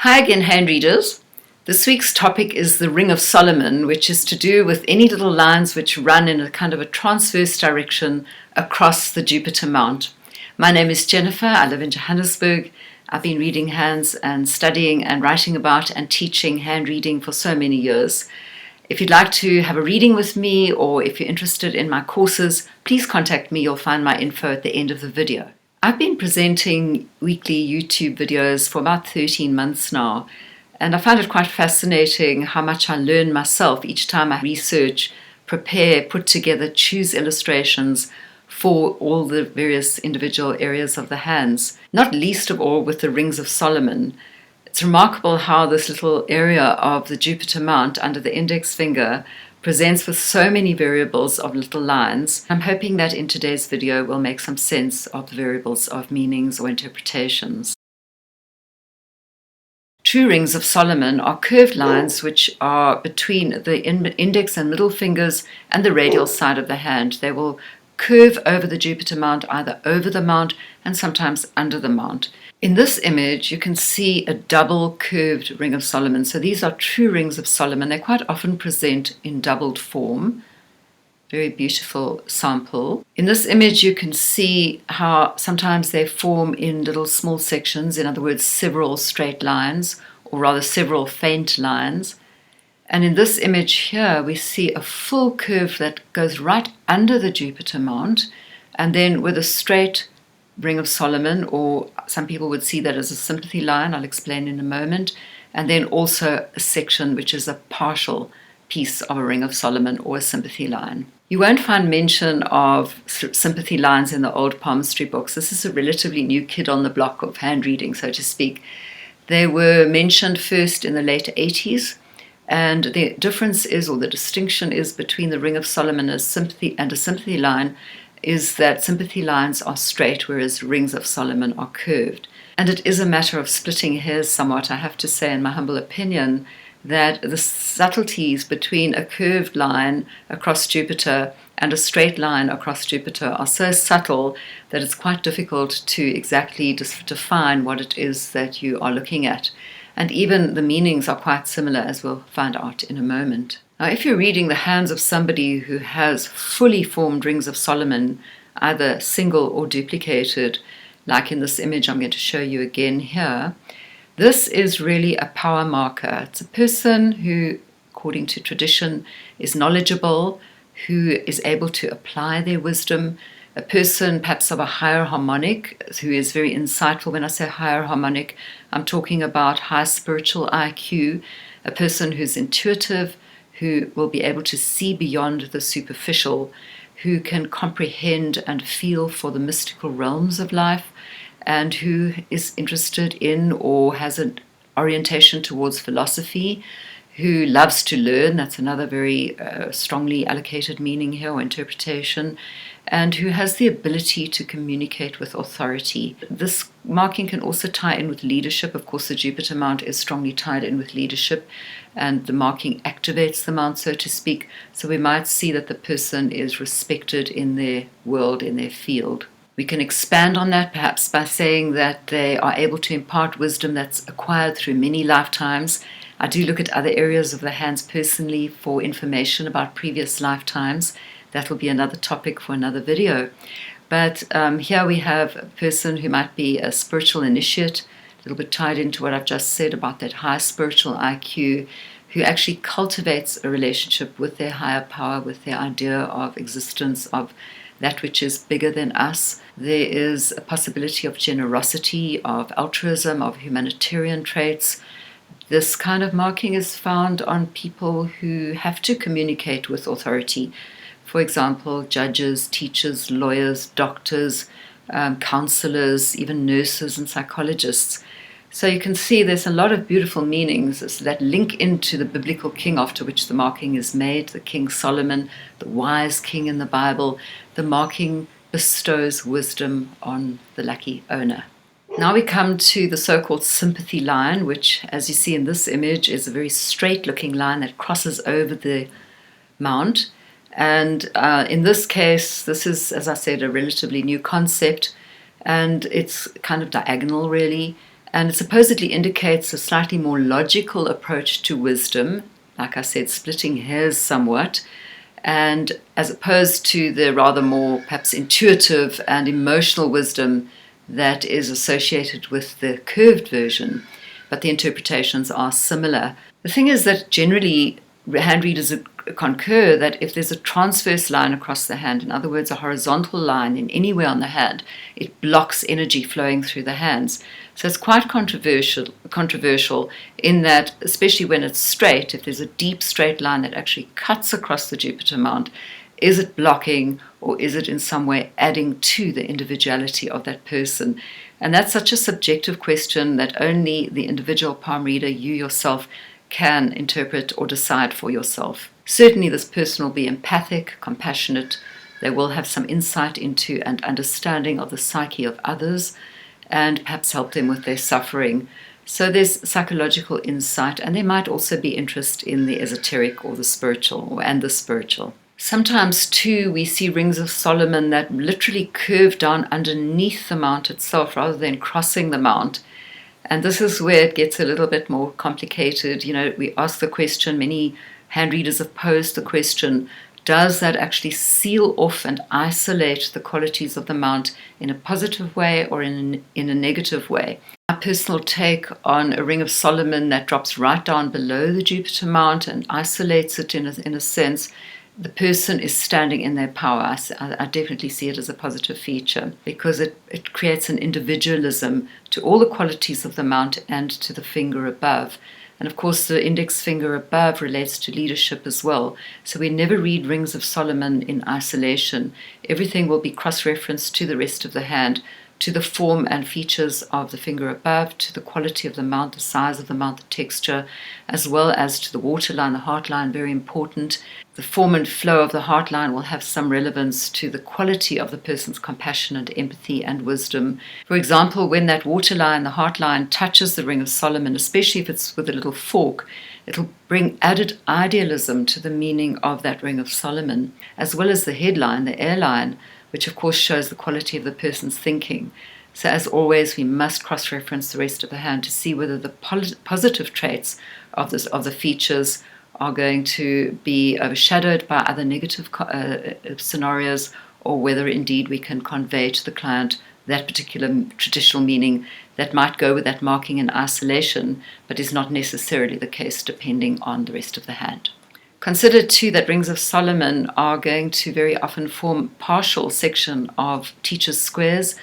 Hi again, hand readers. This week's topic is the Ring of Solomon, which is to do with any little lines which run in a kind of a transverse direction across the Jupiter Mount. My name is Jennifer. I live in Johannesburg. I've been reading hands and studying and writing about and teaching hand reading for so many years. If you'd like to have a reading with me, or if you're interested in my courses, please contact me. You'll find my info at the end of the video. I've been presenting weekly YouTube videos for about 13 months now, and I find it quite fascinating how much I learn myself each time I research, prepare, put together, choose illustrations for all the various individual areas of the hands, not least of all with the Rings of Solomon. It's remarkable how this little area of the Jupiter Mount under the index finger presents with so many variables of little lines. I'm hoping that in today's video we'll make some sense of the variables of meanings or interpretations. True Rings of Solomon are curved lines which are between the index and middle fingers and the radial side of the hand. They will curve over the Jupiter Mount, either over the mount and sometimes under the mount. In this image, you can see a double curved Ring of Solomon. So these are true Rings of Solomon. They quite often present in doubled form. Very beautiful sample. In this image, you can see how sometimes they form in little small sections, in other words, several straight lines, or rather several faint lines. And in this image here, we see a full curve that goes right under the Jupiter Mount, and then with a straight Ring of Solomon, or some people would see that as a sympathy line. I'll explain in a moment. And then also a section which is a partial piece of a Ring of Solomon or a sympathy line. You won't find mention of sympathy lines in the old palmistry books. This is a relatively new kid on the block of hand reading, so to speak. They were mentioned first in the late 80s. And the difference is, or the distinction is, between the Ring of Solomon and a sympathy line is that sympathy lines are straight, whereas Rings of Solomon are curved. And it is a matter of splitting hairs somewhat, I have to say, in my humble opinion, that the subtleties between a curved line across Jupiter and a straight line across Jupiter are so subtle that it's quite difficult to exactly define what it is that you are looking at. And even the meanings are quite similar, as we'll find out in a moment. Now, if you're reading the hands of somebody who has fully formed Rings of Solomon, either single or duplicated, like in this image I'm going to show you again here, this is really a power marker. It's a person who, according to tradition, is knowledgeable, who is able to apply their wisdom, a person perhaps of a higher harmonic, who is very insightful. When I say higher harmonic, I'm talking about high spiritual IQ, a person who's intuitive, who will be able to see beyond the superficial, who can comprehend and feel for the mystical realms of life, and who is interested in or has an orientation towards philosophy, who loves to learn. That's another very strongly allocated meaning here, or interpretation, and who has the ability to communicate with authority. This marking can also tie in with leadership. Of course, the Jupiter Mount is strongly tied in with leadership, and the marking activates the mount, so to speak. So we might see that the person is respected in their world, in their field. We can expand on that perhaps by saying that they are able to impart wisdom that's acquired through many lifetimes. I do look at other areas of the hands personally for information about previous lifetimes. That will be another topic for another video. But here we have a person who might be a spiritual initiate, a little bit tied into what I've just said about that high spiritual IQ, who actually cultivates a relationship with their higher power, with their idea of existence, of that which is bigger than us. There is a possibility of generosity, of altruism, of humanitarian traits. This kind of marking is found on people who have to communicate with authority. For example, judges, teachers, lawyers, doctors, counselors, even nurses and psychologists. So you can see there's a lot of beautiful meanings that link into the biblical king after which the marking is made, the King Solomon, the wise king in the Bible. The marking bestows wisdom on the lucky owner. Now we come to the so-called sympathy line, which, as you see in this image, is a very straight-looking line that crosses over the mount. And in this case, this is, as I said, a relatively new concept, and it's kind of diagonal, really. And it supposedly indicates a slightly more logical approach to wisdom, like I said, splitting hairs somewhat, and as opposed to the rather more perhaps intuitive and emotional wisdom that is associated with the curved version. But the interpretations are similar. The thing is that generally hand readers concur that if there's a transverse line across the hand, in other words, a horizontal line in anywhere on the hand, it blocks energy flowing through the hands. So it's quite controversial in that, especially when it's straight, if there's a deep straight line that actually cuts across the Jupiter mount, is it blocking or is it in some way adding to the individuality of that person? And that's such a subjective question that only the individual palm reader, you yourself, can interpret or decide for yourself. Certainly this person will be empathic, compassionate. They will have some insight into and understanding of the psyche of others and perhaps help them with their suffering. So there's psychological insight, and there might also be interest in the esoteric or the spiritual and the spiritual. Sometimes too we see rings of Solomon that literally curve down underneath the mount itself rather than crossing the mount. And this is where it gets a little bit more complicated. We ask the question, many hand readers have posed the question, does that actually seal off and isolate the qualities of the mount in a positive way or in a negative way? My personal take on a ring of Solomon that drops right down below the Jupiter mount and isolates it in a sense, the person is standing in their power. I definitely see it as a positive feature because it creates an individualism to all the qualities of the mount and to the finger above. And of course, the index finger above relates to leadership as well. So we never read rings of Solomon in isolation. Everything will be cross-referenced to the rest of the hand, to the form and features of the finger above, to the quality of the mount, the size of the mount, the texture, as well as to the waterline, the heart line, very important. The form and flow of the heart line will have some relevance to the quality of the person's compassion and empathy and wisdom. For example, when that waterline, the heart line, touches the ring of Solomon, especially if it's with a little fork, it'll bring added idealism to the meaning of that ring of Solomon, as well as the headline, the airline, which of course shows the quality of the person's thinking. So as always, we must cross-reference the rest of the hand to see whether the positive traits of the features are going to be overshadowed by other negative scenarios, or whether indeed we can convey to the client that particular traditional meaning that might go with that marking in isolation, but is not necessarily the case depending on the rest of the hand. Consider too that rings of Solomon are going to very often form partial section of teachers' squares,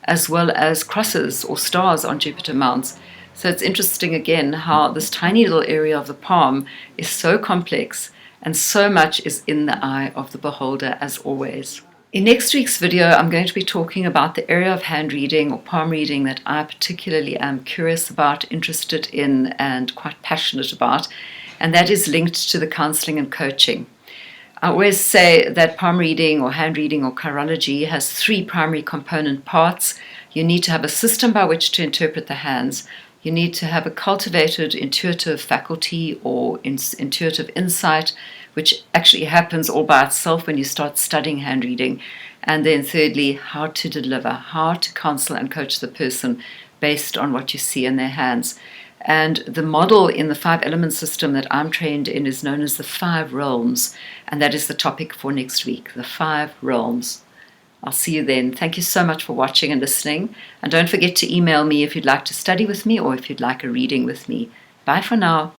as well as crosses or stars on Jupiter mounts. So it's interesting again how this tiny little area of the palm is so complex and so much is in the eye of the beholder as always. In next week's video, I'm going to be talking about the area of hand reading or palm reading that I particularly am curious about, interested in, and quite passionate about, and that is linked to the counseling and coaching. I always say that palm reading or hand reading or chirology has three primary component parts. You need to have a system by which to interpret the hands. You need to have a cultivated intuitive faculty or intuitive insight, which actually happens all by itself when you start studying hand reading. And then thirdly, how to deliver, how to counsel and coach the person based on what you see in their hands. And the model in the 5-element system that I'm trained in is known as the 5 realms. And that is the topic for next week, the 5 realms. I'll see you then. Thank you so much for watching and listening. And don't forget to email me if you'd like to study with me or if you'd like a reading with me. Bye for now.